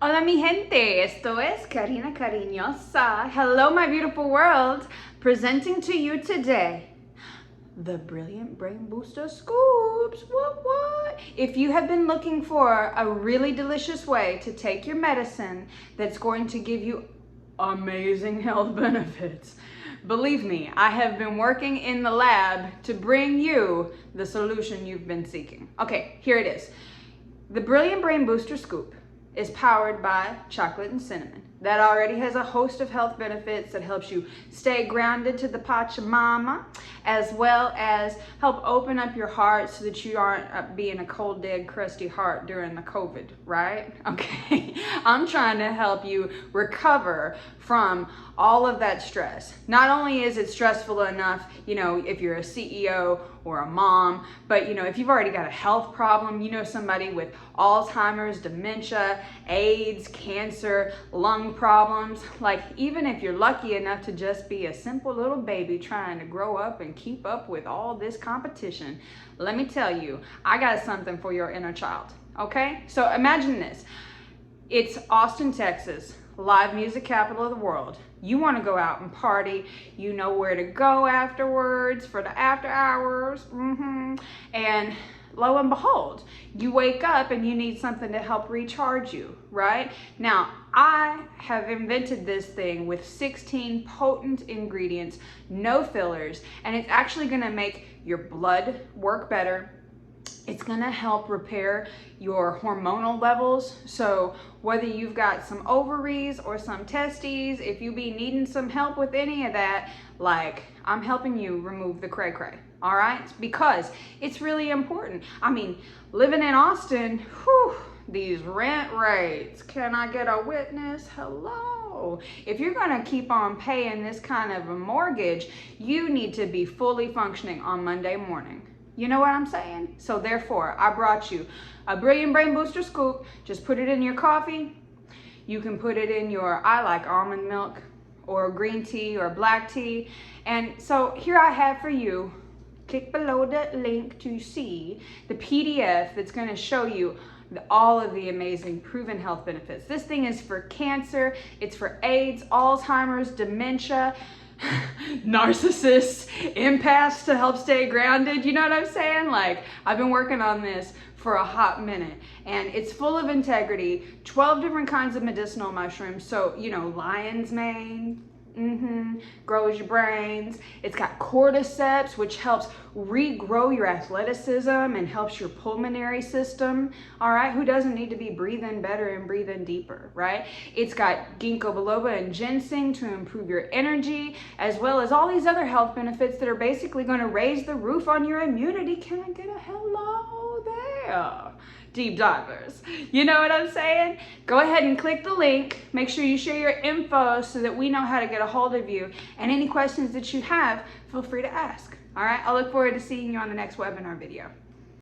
Hola mi gente, esto es Karina Cariñosa. Hello my beautiful world, presenting to you today the Brilliant Brain Booster Scoops. What? If you have been looking for a really delicious way to take your medicine that's going to give you amazing health benefits, believe me, I have been working in the lab to bring you the solution you've been seeking. Okay, here it is. The Brilliant Brain Booster Scoop is powered by chocolate and cinnamon. That already has a host of health benefits that helps you stay grounded to the Pachamama, as well as help open up your heart so that you aren't being a cold, dead, crusty heart during the COVID, right? Okay, I'm trying to help you recover from all of that stress. Not only is it stressful enough, if you're a CEO or a mom, but if you've already got a health problem, somebody with Alzheimer's, dementia, AIDS, cancer, lung problems, like even if you're lucky enough to just be a simple little baby trying to grow up and keep up with all this competition, let me tell you, I got something for your inner child, okay? So imagine this. It's Austin, Texas, live music capital of the world. You want to go out and party, you know where to go afterwards for the after hours, and lo and behold, you wake up and you need something to help recharge you, right? Now, I have invented this thing with 16 potent ingredients, no fillers, and it's actually gonna make your blood work better. It's gonna help repair your hormonal levels. So whether you've got some ovaries or some testes, if you be needing some help with any of that, like I'm helping you remove the cray-cray, all right? Because it's really important. I mean, living in Austin, whew, these rent rates, can I get a witness? Hello. If you're gonna keep on paying this kind of a mortgage, you need to be fully functioning on Monday morning. You know what I'm saying? So therefore, I brought you a Brilliant Brain Booster Scoop. Just put it in your coffee. You can put it in I like almond milk or green tea or black tea. And so here I have for you, click below the link to see the PDF that's gonna show you all of the amazing proven health benefits. This thing is for cancer, it's for AIDS, Alzheimer's, dementia, narcissists, empaths to help stay grounded. You know what I'm saying? Like, I've been working on this for a hot minute, and it's full of integrity, 12 different kinds of medicinal mushrooms. So, lion's mane, grows your brains. It's got cordyceps, which helps regrow your athleticism and helps your pulmonary system. All right, who doesn't need to be breathing better and breathing deeper, right? It's got ginkgo biloba and ginseng to improve your energy, as well as all these other health benefits that are basically going to raise the roof on your immunity. Can I get a hello there? Deep divers. You know what I'm saying? Go ahead and click the link. Make sure you share your info so that we know how to get a hold of you. And any questions that you have, feel free to ask. All right? I look forward to seeing you on the next webinar video.